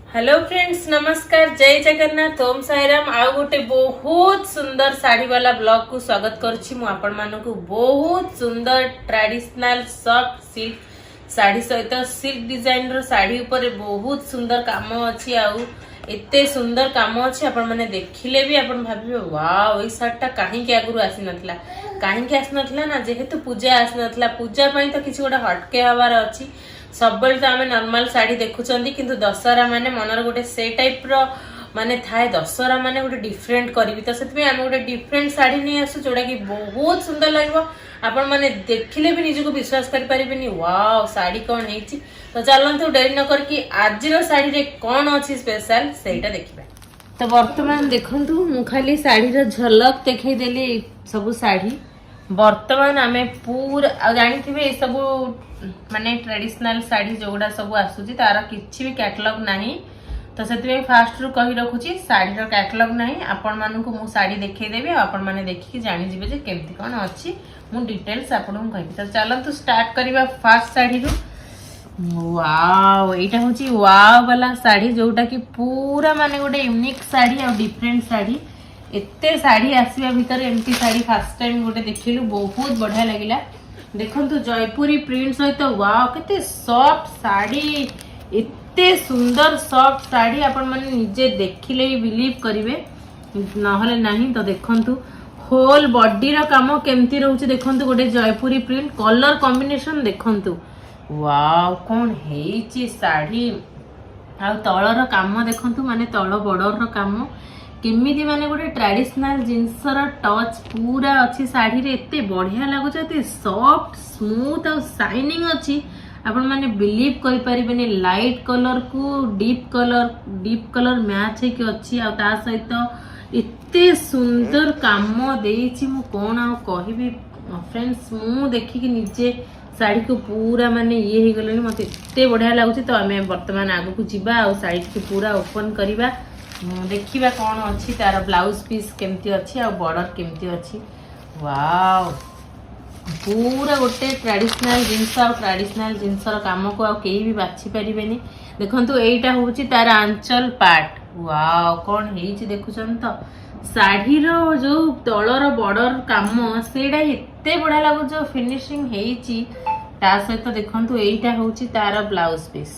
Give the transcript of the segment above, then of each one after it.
Hello friends, नमस्कार, जय जगन्नाथ, ओम साईराम। आउ गोटे बहुत सुंदर साड़ी वाला ब्लॉग को स्वागत करुछि। मु आपण मानकु बहुत सुंदर ट्रेडिशनल सॉफ्ट सिल्क साड़ी सहित सिल्क डिजाइन रो साड़ी ऊपर बहुत सुंदर काम अछि। आउ एते सुंदर काम अछि, आपण माने देखिले भी आपण भाबिबे वाओ, ई साड़ीटा काहे के आगुरु आसी नथला। काहे के आसी नथला ना, जेहेतु पूजा आसी नथला, पूजा पई तो किछि गोटे हटके हवार अछि। सब तो आम नॉर्मल साड़ी देखुंती, किंतु दशहरा माने मनर गोटे से टाइप रो माने थाए। दशहरा माने गोटे डिफरेंट करी, तो से आम गोटे डिफरेंट साड़ी नहीं आसु, जोड़ा कि बहुत सुंदर लगे। आपण माने देखिले भी निजको विश्वास करि परिबेनी, वाओ साड़ी कौन है। तो चलतु डेरी न करके आज साड़ी रे कौन अच्छी स्पेशल सेटा देखिबा। तो वर्तमान देखंतु मु खाली साड़ी रो झलक देखै देली सब साड़ी। वर्तमान आमे पूरा जानिथिबे ए सब माने ट्रेडिशनल साड़ी जोगुड़ा सब आसुची, तार किछि भी कैटलॉग नाही। तो से फास्ट रू कही रखुची साड़ी रो कैटलॉग नाही। आपण मानकु मु साड़ी देखै देबे, आपण माने देखि जानि जिवे जे केमती कोन अछि। मु डिटेल्स आपन कहबी। तो चलंतु स्टार्ट करिबा फास्ट साड़ी रू। वाओ, एटा होची वाओ वाला साड़ी, जोटा कि पूरा माने गोटे यूनिक साड़ी और डिफरेंट साड़ी। एते साड़ी आसीबा भीतर एमती साड़ी फर्स्ट टाइम गोटे देखिलु, बहुत बढ़िया लागिला। देखंतु जयपुरी प्रिंट सहित वाओ केते सॉफ्ट साड़ी, एते सुंदर सॉफ्ट साड़ी। आपण माने निजे देखिले ही बिलीव करिवे, नहले नाही। तो देखंतु होल बॉडी रो काम केमती रहउची। देखंतु गोटे जयपुरी प्रिंट, कलर कॉम्बिनेशन देखंतु वाओ कौन हेची साड़ी। आ तळर काम देखंतु, माने तळ बॉर्डर रो काम केमिति, माने गोटे ट्रेडिशनल जिनसर टच पूरा अच्छी साड़ी रे। एते बढ़िया लागुछ, एते सॉफ्ट स्मूथ और शाइनिंग अच्छी। आपण माने बिलीव करि परिबेनी, लाइट कलर को डीप कलर मैच है कि अच्छी। आ ता सहित एते सुंदर काम देइछि। मु कोन आ कहिबी फ्रेंड्स, मु देखि कि निजे साड़ी को पूरा माने ये ही गलनी, मते एते बढ़िया लागुछि। तो आमे वर्तमान आगु को जिबा आ साड़ी को पूरा ओपन करिबा, देखिबा कौन अच्छी, तार ब्लाउज पीस केमती अच्छी आ बॉर्डर केमती अच्छी। वाओ, पूरा गोटे ट्रेडिशनल जिनस आ ट्रेडिशनल जिनसर काम को आ केही भी बाछि परिबेनी। देखंतु एटा होउची तार आंचल पार्ट। वाओ कौन हेची देखुछन। तो साड़ी रो जो तळर बॉर्डर काम सेडा एते बढ़िया लागु, जो फिनिशिंग हेची। ता सहित देखंतु एटा होउची तार ब्लाउज पीस।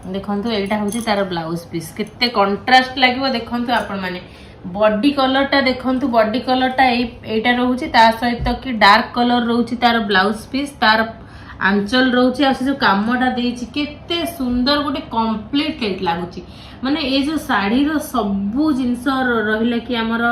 देखंतु एटा होउची तार ब्लाउज पीस, केते कंट्रास्ट लागिवो। देखंतु आपण माने बॉडी कलर टा देखंतु, बॉडी कलर टा एटा रहउची, ता सहित कि डार्क कलर रहउची तार ब्लाउज पीस, तार आंचल रहउची। आ से जो कामटा देइची केते सुंदर गोटे कंप्लीट लागुची। माने ए जो साड़ी रो सबु जिंस रहिला कि हमर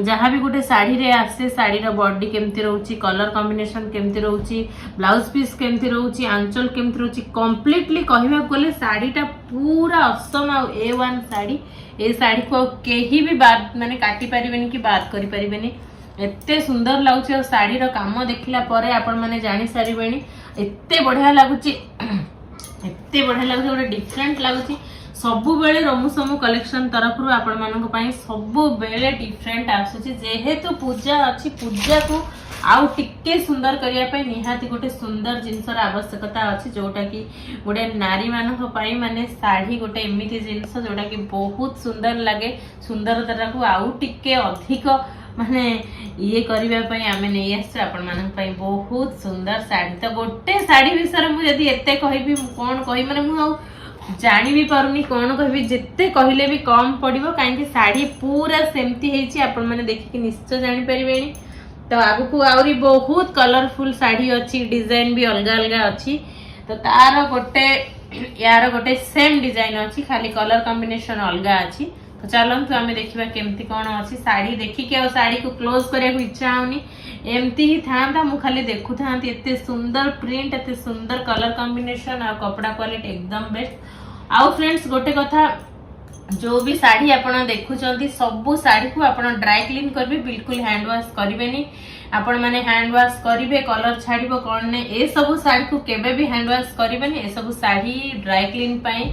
जहाँ भी गोटे साड़ी रे आसे, साड़ी रो बॉडी केमती रहउची, कलर कॉम्बिनेशन केमती रहउची, ब्लाउज पीस केमती रहउची, आंचल केमती रहउची, कंप्लीटली कहबा गले साड़ीटा पूरा असम आ A1 साड़ी। ए साड़ी को केही भी बात माने काटी परिबेनी कि बात करि परिबेनी, एते सुंदर लागुची। और साड़ी रो काम देखिला परे आपण माने जानि सारिबेनी, एते बढ़िया लागुची, एते बढ़िया लागुची, गोटे डिफरेंट लागुची। सबु बेले रमु समु कलेक्शन तरफ रु आपण मानक पई सबु बेले डिफरेंट आसुची। जेहेतु पूजा अछि, पूजा को आउ टिके सुंदर करिया पई निहाती गोटे सुंदर जिनसर आवश्यकता अछि, जोटा कि गोटे नारी मानक पई माने साड़ी गोटे एमिति जिनस जोटा कि बहुत सुंदर लागे। सुंदरता को आउ टिके अधिक माने ये करिबा पई आमे नै आसे आपण मानक पई बहुत सुंदर साड़ी। तो गोटे साड़ी विषय मु यदि एते कहिबी कोन कहि, माने मु आउ जानी भी पारुनी कौन कहबी, जिते कहले भी कम पड़िबो, काहे साड़ी पूरा सेमती हेची। आपण माने देखि कि निश्चय जानि परिबेनी। तो आगु को आउरी बहुत कलरफुल साड़ी अच्छी, डिजाइन भी अलग अलग अच्छी। तो तार गोटे यार गोटे सेम डिजाइन अच्छी, खाली कलर कॉम्बिनेशन अलग अच्छी। तो चलंतु आमे देखिबा केमती कोन अच्छी। साड़ी देखि के साड़ी को क्लोज करिया को इच्छा होनी, एमती ही थांता मु खाली देखु थांती। एते सुंदर प्रिंट, एते सुंदर कलर कॉम्बिनेशन आ कपड़ा क्वालिटी एकदम बेस्ट। आउ फ्रेंड्स गोटे कथा, जो भी साड़ी आपण देखुचंती सबु साड़ी को आपण ड्राई क्लीन करबे, बिल्कुल हैंड वॉश करबेनी। आपण माने हैंड वॉश करिवे, कलर छाड़िबो कोन ने, ए सब साड़ी को केबे भी हैंड वॉश करबेनी। ए सब साड़ी ड्राई क्लीन पई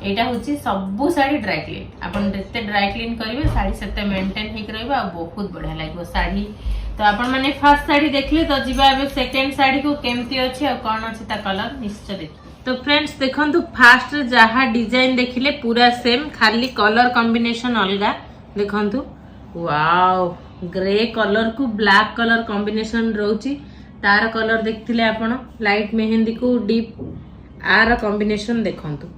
एटा होची सबु साड़ी ड्राई क्लीन। आपण जते ड्राई क्लीन करिवे साड़ी सेते मेंटेन हिक रहबो आ बहुत बढ़िया लागो साड़ी। तो आपण माने फर्स्ट साड़ी देखले, तो जिबा एबे सेकंड साड़ी को केमती अछि आ कोन अछि ता कलर निश्चय देखि। तो फ्रेंड्स देखंतु फास्ट जहा डिजाइन देखिले पूरा सेम खाली कलर कॉम्बिनेशन अलगा देखंतु वाओ ग्रे कलर को ब्लैक कलर कॉम्बिनेशन रोची तार कलर देखथिले आपण लाइट मेहंदी को डीप आर कॉम्बिनेशन देखंतु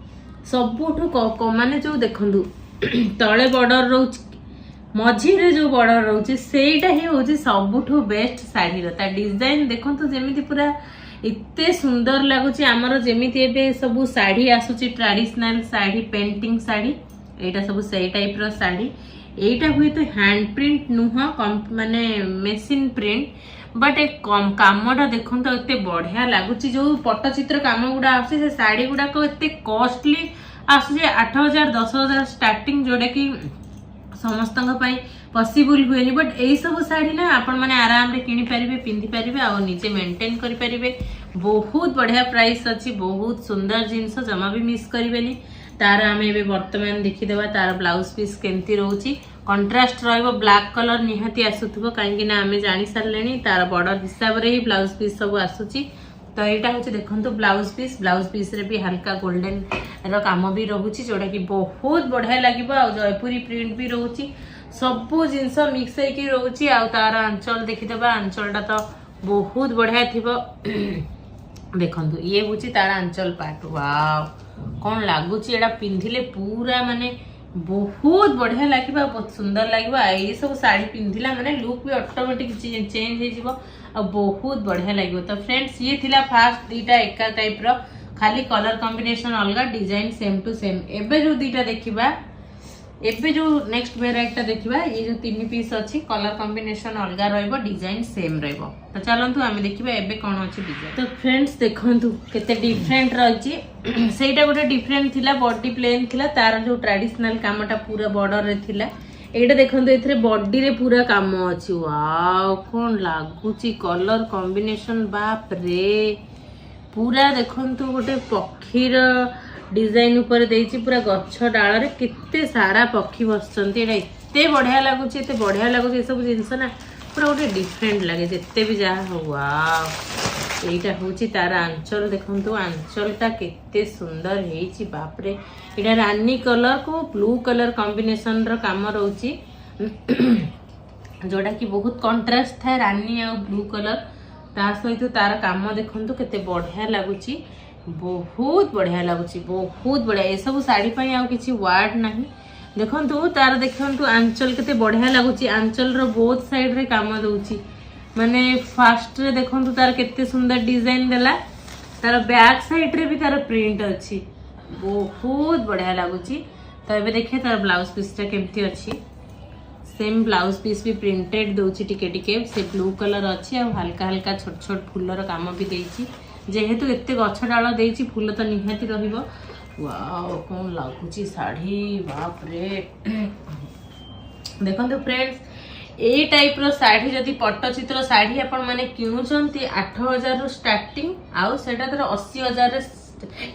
सबुठु माने जो देखंतु तळे बॉर्डर रोची मझी रे जो बॉर्डर रोची सेटा ही होची सबुठु बेस्ट साड़ी रो ता डिजाइन देखंतु जेमिति पूरा इत्ते सुंदर लगुच आमर जेमिति एबे सब साड़ी आसुची ट्रेडिशनल साड़ी पेंटिंग साड़ी एटा सब सेई टाइप रो साड़ी एटा हुए तो हैंड प्रिंट नुह माने मशीन प्रिंट बट एक कम कामटा देखो तो एते बढ़िया लगुच जो पट्टचित्र काम गुड़ा आसे से साड़ी गुड़ा को एते कॉस्टली आसे 8000 10000 स्टार्टिंग जोड़ा कि समस्त पॉसिबल हुए बट यही सब साड़ी ना आपण माने आराम रे किनी परिबे पिंधि परिबे आ निजे मेंटेन करि परिबे बहुत बढ़िया प्राइस अछि बहुत सुंदर जिंस जमा भी मिस करिवेनी तार आमे एबे वर्तमान देखि देबा तार ब्लाउज पीस केमती रहउची कंट्रास्ट रहइबो ब्लैक कलर निहाती आसुथबो काहेकि ना आमे जानि सरलेनी तार बॉर्डर हिसाब रे ही ब्लाउज पीस सब आसुची तो एटा होची देखंतु ब्लाउज पीस रे भी हल्का गोल्डन रो काम भी रहउची जोडा कि बहुत बढ़िया लागिबो आ जयपुरी प्रिंट भी रहउची सबु जिनस मिक्स होइकी रहउची आ तार अंचल देखि देबा अंचलटा तो बहुत बढ़िया थिबो देखंतु ये होची तार अंचल पार्ट वाओ कौन लागुची एडा पिंधिले पूरा माने बहुत बढ़िया लागिबा बहुत सुंदर लागिबा ए सब साड़ी पिंधिला माने लुक भी ऑटोमेटिक चेंज हो जिवो आ बहुत बढ़िया लागिबो तो फ्रेंड्स ये थिला फास्ट दीटा एका टाइप रो खाली कलर कॉम्बिनेशन अलगा डिजाइन सेम टू सेम एबे जो दीटा देखिबा एबे जो नेक्स्ट वेराइटी देखिबा ये जो तीन पीस अछि कलर कॉम्बिनेशन अलगा रहइबो डिजाइन सेम रहइबो तो चलंतु आमे देखिबा एबे कोन अछि डिजाइन तो फ्रेंड्स देखंतु केते डिफरेंट रहछि सेटा गोटे डिफरेंट थिला बॉडी प्लेन थिला तार जो ट्रेडिशनल कामटा पूरा बॉर्डर रे थिला एटा देखंतु एथरे बॉडी रे पूरा काम अछि वाओ कोन लागुची कलर कॉम्बिनेशन बाप रे पूरा देखंतु गोटे पक्षीर डिजाइन ऊपर देइछि पूरा गच्छ डाल रे कित्ते सारा पक्षी बसचंती एटा एते बढ़िया लागुछि एते बढ़िया लागुछि सब जिंस ना पूरा गोटे डिफरेंट लागे जेते भी जा हो वाओ एटा होछि तार आंचल देखंतु आंचलटा केते सुंदर हेछि बाप रे एटा रानी कलर को ब्लू कलर कॉम्बिनेशन रो काम रहउछि जोडा कि बहुत कंट्रास्ट था रानी आ ब्लू कलर ता सहित तार काम देखंतु केते बढ़िया लागुछि बहुत बढ़िया लगुची बहुत बढ़िया ये सब साड़ी पाई आउ किछि वर्ड नहीं देखंतु तार देखंतु आंचल केते बढ़िया लगुची आंचल रो बोथ साइड रे काम दउची माने फास्ट रे देखंतु तार केते सुंदर डिजाइन देला तार बैक साइड रे भी तार प्रिंट अछि बहुत बढ़िया लगुची तो एबे देखिए तार ब्लाउज पीसटा केमती अछि सेम ब्लाउज पीस भी प्रिंटेड दउची टिके टिके से ब्लू कलर अछि आ हल्का हल्का छोट छोट फूलर काम भी देइची जेहेतु एते गछ डाल देइची फूल तो निहाती रहिबो वाओ कोन लागुची साड़ी बाप रे देखंतु फ्रेंड्स ए टाइप रो साड़ी जदी पट्टचित्र साड़ी आपण माने किनुचंती 8000 रो स्टार्टिंग आउ सेटा तर 80000 रे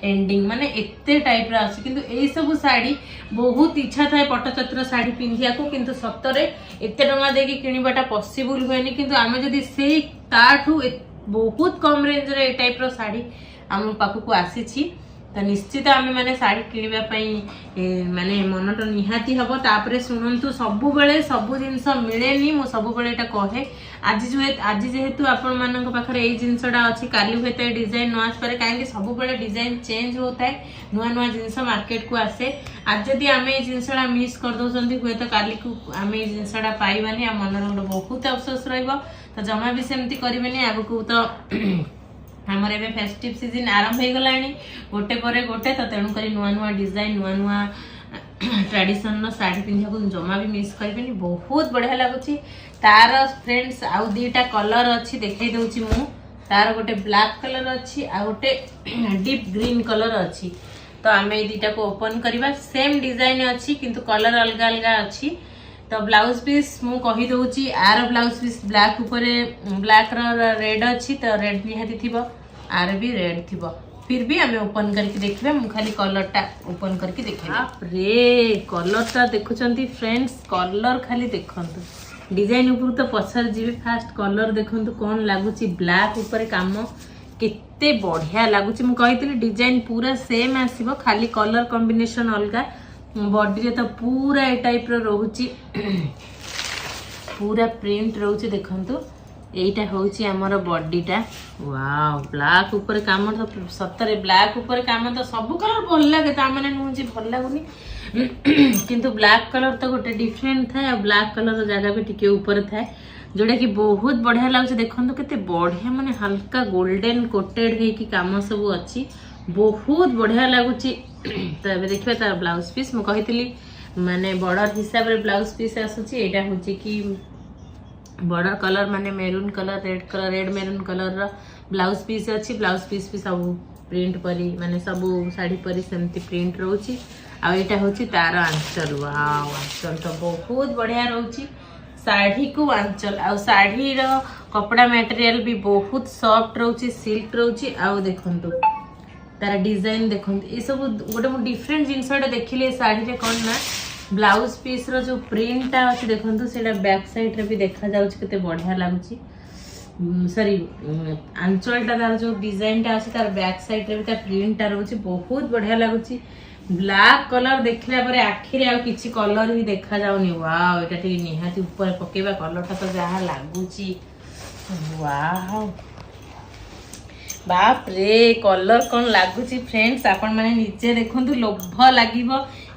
एंडिंग माने एते टाइप रो आसी किंतु एई सब साड़ी बहुत इच्छा थाए पट्टचित्र साड़ी पिंधिया को किंतु सत्तरे एते टंगा देकी किनिबाटा पॉसिबल होएनी किंतु आमे जदी सेई ताठू बहुत कम रेंज रे ए टाइप रो साड़ी आम पाखु आसी तो निश्चित आम मैंने साड़ी किणवाई माने मन तो निहाती हम तापर शुणु सबु बेले सबु जिनस मिलेनी मु सबु बेले एटा कहे आज जेहेतु आपण मानक पाखरे एई जिनसटा अछि काली हुए तो डिजाइन न आस पारे काहे सबु बेले डिजाइन चेंज होता है नुआ नुआ जिनस मार्केट को आसे आज जदी आम एई जिनसटा मिस कर दोसंती हुए तो काली को आम एई जिनसटा पाइबानी आ मन रो बहुत अफसोस रहइबो तो जमा भी सेमती करिवेनी आगु तो हमर एबे फेस्टिव सीजन आरंभ हो गलानी गोटे परे गोटे तो तेणु करी नुआ नुआ डिजाइन नुआ नुआ ट्रेडिशनल साड़ी पिंधा को जमा भी मिस करिवेनी बहुत बढ़िया लागुची तार फ्रेंड्स आउ दीटा कलर अछि देखाई दउची मु तार गोटे ब्लैक कलर अछि आ गोटे डीप ग्रीन कलर अछि तो आमे ए दीटा को ओपन करबा सेम डिजाइन अछि किंतु कलर अलग अलग अछि तो ब्लाउज पीस मु कहि दउची आर ब्लाउज पीस ब्लैक ऊपर ब्लैक रेड अच्छी तो रेड निहाती थिबो आर भी रेड थिबो फिर भी हमें ओपन करके देखिबा मु खाली कलर टा ओपन करके देखिबा रे कलर टा देखुचंती फ्रेंड्स कलर खाली देखंतु डिजाइन ऊपर तो पछर जीवे फास्ट कलर देखंतु कोन लागुची ब्लैक ऊपर काम केते बढ़िया लगुच मुझे डिजाइन पूरा सेम आसीबो खाली कलर कॉम्बिनेशन अलगा बॉडी रे तो पूरा ए टाइप रो रोहुची पूरा प्रिंट रोचे देखंतु एटा होची हमर बॉडीटा वाओ ब्लैक ऊपर काम तो सतरे ब्लैक ऊपर काम तो सब कलर भल लागे ता माने मुझे भल लागुनी किंतु ब्लैक कलर तो गोटे डिफरेंट था और ब्लैक कलर जगह भी टिके ऊपर था जोड़ा कि बहुत बढ़िया लगुच देखंतु केते बढ़िया माने हल्का गोल्डन कोटेड हे कि काम सब अच्छी बहुत बढ़िया लगुच तो ए देखिए तार ब्लाउज पीस मु कहितली माने बॉर्डर हिसाब रे ब्लाउज पीस आसुची एटा होची कि बॉर्डर कलर माने maroon colour red maroon colour रा ब्लाउज पीस अच्छी ब्लाउज पीस भी सब प्रिंट परी माने सब साड़ी परी सेमती प्रिंट रोची आ एटा होची तार आंचल वाओ आंचल तो बहुत बढ़िया रोची साड़ी को आंचल आ साड़ी रो कपड़ा मटेरियल भी बहुत सॉफ्ट रोची सिल्क रोची आ देखंतु तार डिजाइन देखंतु ए सब गोटे मु डिफरेंट जिंसटा देखिले साड़ी रे कोन ना ब्लाउज पीस रो जो प्रिंट अच्छे देखो सेटा बैक साइड रे भी देखा जाउछ केते बढ़िया लागुची सॉरी आंचलटा तार जो डिजाइनटा अछि तार बैक साइड रे भी तार प्रिंटटा रहउची बहुत बढ़िया लागुची ब्लैक कलर देखला परे आखि रे आ किछि कलर भी देखा जाउनी वाओ एटा ठीक निहाती ऊपर पकेबा कलरटा तो जहा लागुची वाओ बाप रे कलर कौन लगुच फ्रेंड्स आपण मैंने निजे देखु लोभ लगे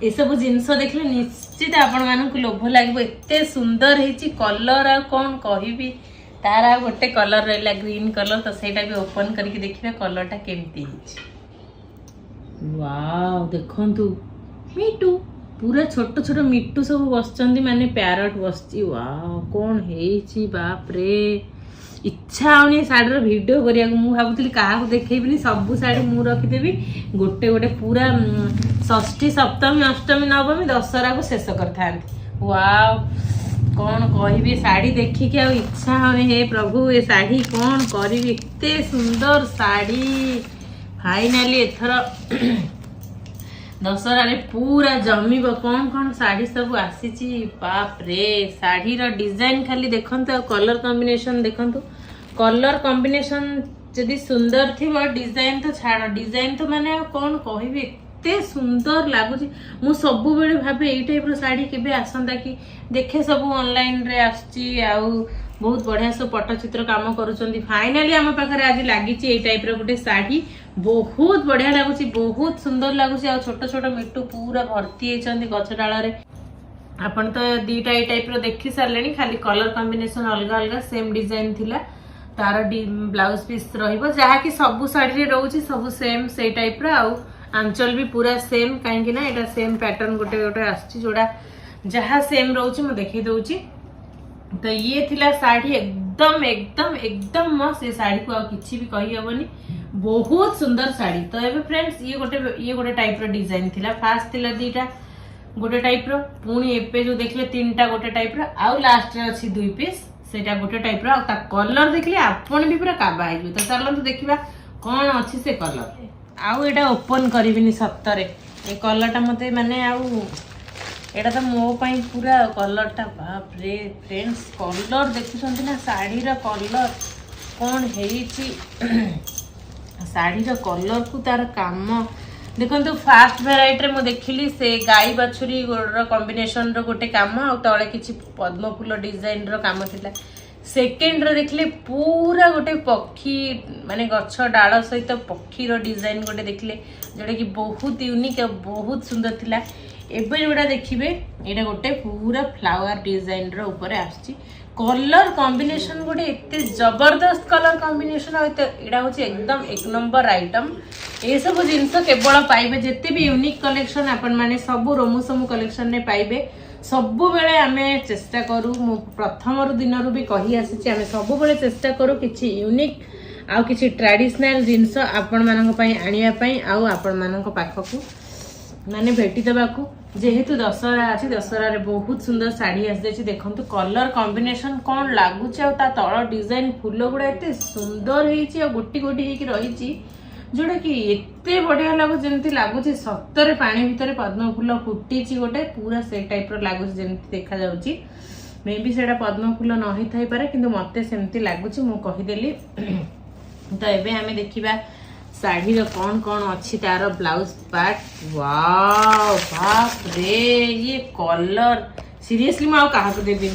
ये सब जिनस देखले निश्चित आपण मानक लोभ लगे एते सुंदर है कलर आ कौन कहबी तार आ गोटे कलर रहा ग्रीन कलर तो सेटा भी ओपन करके देखिए कलरटा केमती वाओ देखंतु मिटू पूरा छोट छोट मिटू सब बसचंदी माने पैरट बसची वाओ कौन है बाप रे इच्छा आउनी साड़ी वीडियो करिया मु भाबुतली काहा को देखेबिनी सब साड़ी मु रखिदेबी गोटे गोटे पूरा षष्ठी सप्तमी अष्टमी नवमी दशहरा को शेष करथांती वाओ कौन कहबी साड़ी देखिके आ इच्छा होने हे प्रभु ये साड़ी कौन करिबी एते सुंदर साड़ी फाइनली एथर दशहरा रे पूरा जमीब कौन कौन साड़ी सब आसीची बाप रे साड़ी रो डिजाइन खाली देखंतु कलर कॉम्बिनेशन देखंतु कलर कॉम्बिनेशन जदी सुंदर थी डिजाइन तो छाड़ डिजाइन तो माने कौन कहबी एते सुंदर लागुची मु सब बेले भाबे एई टाइप रो साड़ी केबे आसंदा कि देखे सब ऑनलाइन रे आछची आउ बहुत बढ़िया सब पट्टचित्र काम करूचंदी फाइनली हम पाखरे आज लागिची एई टाइप रो गोटे साड़ी बहुत बढ़िया लगुच बहुत सुंदर लगुच आ छोट छोट मिट्टू पूरा भर्ती होती गछ डाल आपन तो दीटा ए टाइप रो देखि सारे खाली कलर कॉम्बिनेशन अलग अलग सेम डिजाइन थिला तार ब्लाउज पीस रहिबो जहा कि सब साड़ी रे रहउची सब सेम से टाइप रो आ आंचल भी पूरा सेम काहे ना एटा सेम पैटर्न गोटे गोटे आछी जोड़ा जहा सेम रहउची म देखि दउची तो ये थिला साड़ी एकदम एकदम एकदम मस्त ये साड़ी को आ किछि भी कहि हबनी बहुत सुंदर साड़ी तो ये फ्रेंड्स ये गोटे टाइप रो डिजाइन थिला फास्ट थिला दीटा गोटे टाइप रो पुणी एपे जो देखले तीनटा गोटे टाइप रो आउ लास्ट रे अछि दुई पीस सेटा गोटे टाइप रो ता कलर देखले आपण भी पूरा काबा आइबो तो चलंतु देखिबा कोन अछि से कलर आउ एटा ओपन करबिनी सत्तरे ए कलरटा मते माने आउ एटा तो मो पई पूरा कलरटा बाप रे फ्रेंड्स कलर देखुछंती ना साड़ी रा कलर कोन हेइची साड़ी रा कलर को तार काम देखो तो फास्ट भेराइटी मु देखिली से गाई बाछुरी रो कॉम्बिनेशन रो गोटे काम आ तळे किछि पद्म फूल डिजाइन रो काम थिला सेकेंड रो देखले पूरा गोटे पक्षी माने गछ डाळ सहित पक्षी रो डिजाइन गोटे देखले जोटा कि बहुत यूनिक बहुत सुंदर थिला एबे जोड़ा देखिबे एटा गोटे पूरा फ्लावर डिजाइन रो ऊपर आछि कलर कॉम्बिनेशन गोटे एते जबरदस्त कलर कॉम्बिनेशन एटा होची एकदम एक नंबर आइटम ए सब जिंस केवल पाइबे जेते भी यूनिक कलेक्शन आपण माने सब रोमु समु कलेक्शन ने पाइबे सब बेले आमे चेष्टा करू मु प्रथम दिन रु भी कहि आसी आमे सब बेले चेष्टा करू किछि यूनिक आ किछि ट्रेडिशनल जिंस आपण मानक पई आनिया पई आ आपण मानक पाखकू माने भेटी देबाकू जेहेतु दशहरा अच्छी दशहरा रे बहुत सुंदर साड़ी आसी देखो कलर कॉम्बिनेशन कौन लगुच तल डिजाइन फूल गुड़ा एत सुंदर हो गोटी गोटी रही जोड़ा कि एते बढ़िया लगुच जमी लगुच सतरे पानी भितर पद्म फूल फुटी गोटे पूरा से टाइप लगुच जमी देखा जाउची मे बी सेटा पद्म फूल न होई थाई पारे किंतु मते सेमती लगुच मु कहिदेली तो एबे हमें देखिबा साड़ी रो कौन अच्छी तार ब्लाउज पार्ट। वाओ बाप रे ये कलर सीरियसली मैं कहा देवी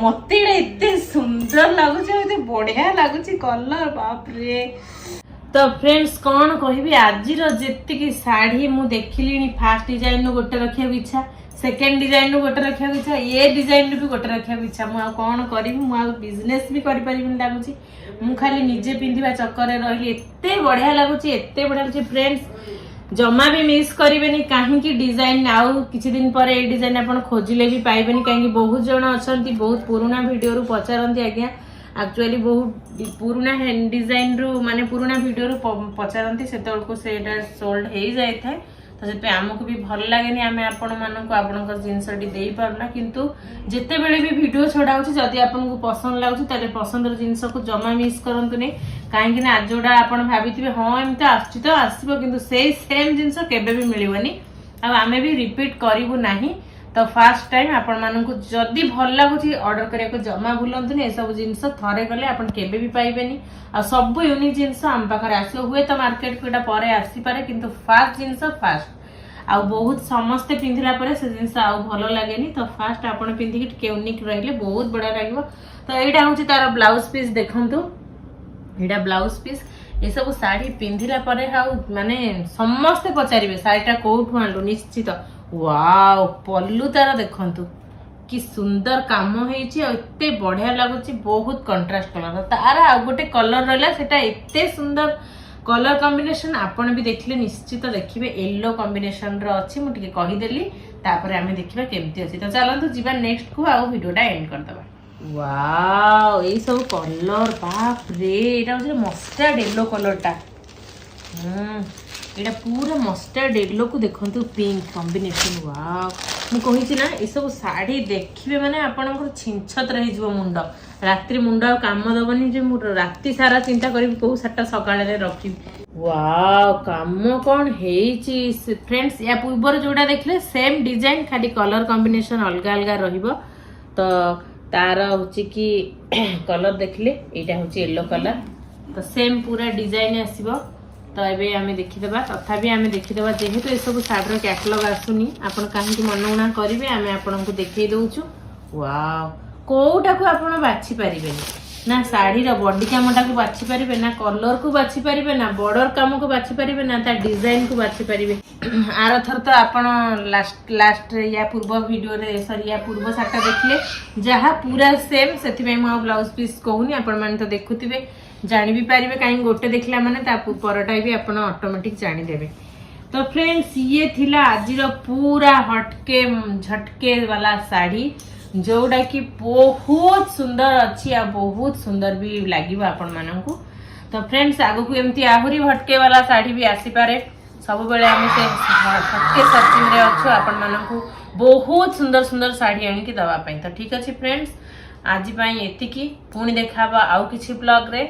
मत एते सुंदर लगुच एते बढ़िया लगुच कलर बाप रे। तो फ्रेंड्स कौन कहबी आज जी साड़ी मु देखिली फास्ट डिजाइन गोटे रखा इच्छा सेकेंड डिजाइन गोटे रखा इच्छा ये डिजाइन भी गोटे रखा इच्छा मुझे कौन करी बिजनेस भी कर लगुच मु खाली निजे पिंधा चक्कर रही एते बढ़िया लगुच एते बढ़िया लगुच फ्रेंड्स जमा भी मिस करेनि कहीं डिजाइन आउ किछि दिन पर ए डिजाइन आप खोजिले भी पाइबेनि कहीं बहुत जन अच्छा बहुत पुराना वीडियो पचारती आज्ञा एक्चुअली बहुत पुराना डिजाइन रु माने पुराना वीडियो रु पचारती से सोल्ड हो जाए था तो से आमको भी भल लगे आम आपण मानक जिनसटी दे पारना किंतु जिते बेले भी वीडियो छड़ा जदि आपको पसंद लगुच पसंद जिनस को जमा मिस करंतु नहीं कहीं आज जोड़ा आप भाभी हाँ एमती आस तो आसो कि सेम जिनस केबे भी मिलनी आम भी रिपीट करूँ ना तो फास्ट टाइम आपण मानक जदि भल लगुच ऑर्डर करने को जमा भूलु ए सब जिनस थरे गले आप केबे भी पाइबेनी आ सब यूनिक जिनस आम पाखे आस हुए तो मार्केट को पर आसीपे किंतु फास्ट जिनस फास्ट आ बहुत समस्ते पिंधिला परे से जिनस आउ भल लगेनी तो फास्ट आपण पिंधिक यूनिक रहिले बहुत बढ़िया लगे। तो यहाँ हूँ तार ब्लाउज पीस देखंतु एटा ब्लाउज पीस ये सब साड़ी पिंधिला परे माने समस्ते पचारे साड़ीटा कोठू आणलु निश्चित। वाओ पल्लू तार देखंतु कि सुंदर काम होते बढ़िया लगुच बहुत कंट्रास्ट कलर तार आ गोटे कलर रहा सेटा एते सुंदर कलर कॉम्बिनेशन आपण भी देखले निश्चित देखिए येलो कॉम्बिनेशन रो अछि मु टिके कहिदेली तापर आमे देखिबा केमती अछि। तो चलंतु जीवा नेक्स्ट को आ वीडियोटा एंड कर दबा। वाओ ए सब कलर बाप रे एटा होय मस्टर्ड येलो कलरटा एटा पूरा मस्टर्ड येलो को देखंतु पिंक कॉम्बिनेशन। वाओ मु कहि ना ए सब साड़ी देखिबे माने आपनकर छिंछत रहि जबो मुंड रात्रि मुंड काम दबनी जे मु राति सारा चिंता करी को साटा सकाळे रे रखी। वाओ काम कौन हेची फ्रेंड्स या पूर्वर जोड़ा देखले सेम डिजाइन खाली कलर कॉम्बिनेशन अलग अलग रहिबो। तो तार होची कि कलर देखले एटा होची येलो कलर तो सेम पूरा डिजाइन आसीबो। तो ये आम देखीदे तथापि आम देखीदे जेहेतु ये सब साड़ी कैटलॉग आसुनी आपण कहीं मनउना करेंगे आम आपको देखई दउछु। वाओ कोटा को आपण बाछि पारिबे ना साड़ी बॉडी कामटा को बाछि पारिबे ना कलर को बाछि पारिबे ना बॉर्डर काम को बाछि पारिबे ना ता डिजाइन को बाछि पारिबे। आर थर तो आपण लास्ट या पूर्व वीडियो रे सॉरी या पूर्व साटा देखले जहा पूरा सेम सेति मैं ब्लाउज पीस कहूनी आपण माने तो देखुथिबे जानी भी पारिबे कहीं गोटे देखला माने ता परटा भी आपण ऑटोमेटिक जानी देबे। तो फ्रेंड्स ये थिला आजिर पूरा हटके झटके वाला साड़ी जोड़ा कि बहुत सुंदर अच्छी आ बहुत सुंदर भी लगे आपण मानकू। तो फ्रेंड्स आगु को एमती आहुरी हटके वाला साड़ी भी आसी पारे सब बेले हम से हटके सर्चिंग रे अच्छो आपण मानकू बहुत सुंदर सुंदर साड़ी आनी की दवा पाई। तो ठीक अछि फ्रेंड्स आज पई एतिकी पुणी देखाबा आउ किछि ब्लॉग रे